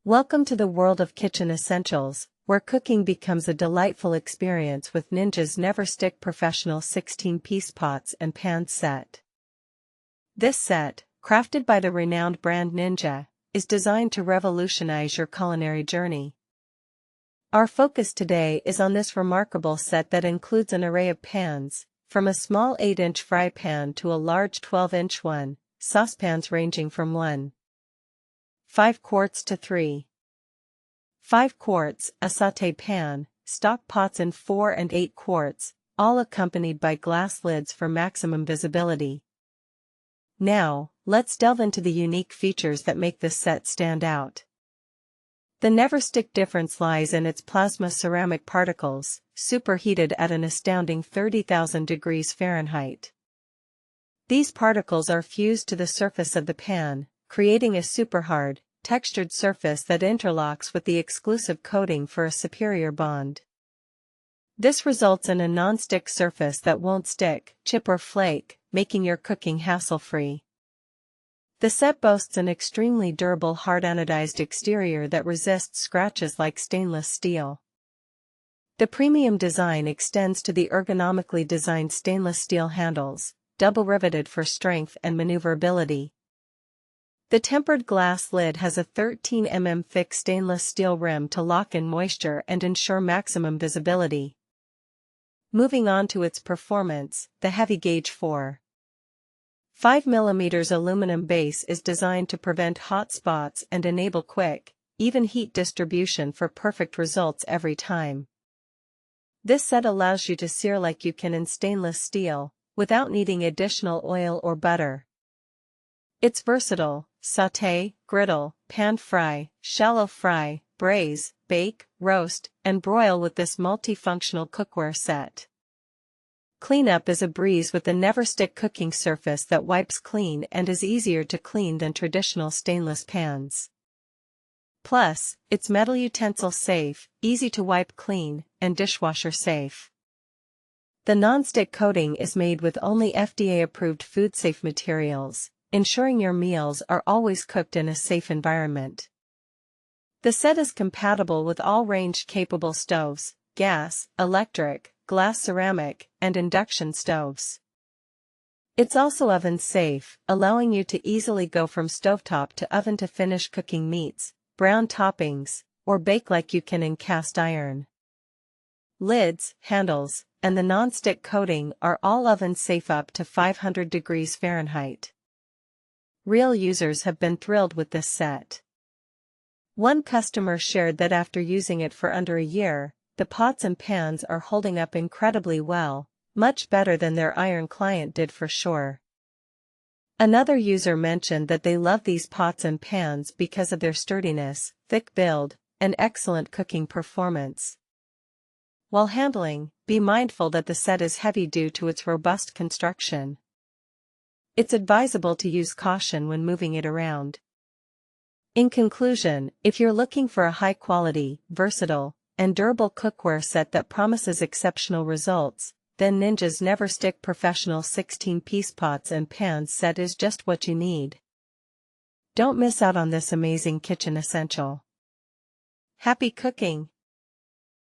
Welcome to the world of kitchen essentials, where cooking becomes a delightful experience with Ninja's NeverStick professional 16-piece pots and pans set. This set, crafted by the renowned brand Ninja, is designed to revolutionize your culinary journey. Our focus today is on this remarkable set that includes an array of pans, from a small 8-inch fry pan to a large 12-inch one, saucepans ranging from 1.5 quarts to 3.5 quarts, a saute pan, stock pots in 4 and 8 quarts, all accompanied by glass lids for maximum visibility. Now, let's delve into the unique features that make this set stand out. The NeverStick difference lies in its plasma ceramic particles, superheated at an astounding 30,000 degrees Fahrenheit. These particles are fused to the surface of the pan, creating a super-hard, textured surface that interlocks with the exclusive coating for a superior bond. This results in a non-stick surface that won't stick, chip or flake, making your cooking hassle-free. The set boasts an extremely durable hard-anodized exterior that resists scratches like stainless steel. The premium design extends to the ergonomically designed stainless steel handles, double-riveted for strength and maneuverability. The tempered glass lid has a 13 mm thick stainless steel rim to lock in moisture and ensure maximum visibility. Moving on to its performance, the heavy-gauge 4.5 mm aluminum base is designed to prevent hot spots and enable quick, even heat distribution for perfect results every time. This set allows you to sear like you can in stainless steel, without needing additional oil or butter. It's versatile: saute, griddle, pan fry, shallow fry, braise, bake, roast, and broil with this multifunctional cookware set. Cleanup is a breeze with the NeverStick cooking surface that wipes clean and is easier to clean than traditional stainless pans. Plus, it's metal-utensil safe, easy to wipe clean, and dishwasher-safe. The nonstick coating is made with only FDA-approved food-safe materials, ensuring your meals are always cooked in a safe environment. The set is compatible with all range-capable stoves: gas, electric, glass ceramic, and induction stoves. It's also oven-safe, allowing you to easily go from stovetop to oven to finish cooking meats, brown toppings, or bake like you can in cast iron. Lids, handles, and the non-stick coating are all oven-safe up to 500 degrees Fahrenheit. Real users have been thrilled with this set. One customer shared that after using it for under a year, the pots and pans are holding up incredibly well, much better than their iron client did for sure. Another user mentioned that they love these pots and pans because of their sturdiness, thick build, and excellent cooking performance. While handling, be mindful that the set is heavy due to its robust construction. It's advisable to use caution when moving it around. In conclusion, if you're looking for a high-quality, versatile, and durable cookware set that promises exceptional results, then Ninja's NeverStick professional 16-piece pots and pans set is just what you need. Don't miss out on this amazing kitchen essential. Happy cooking!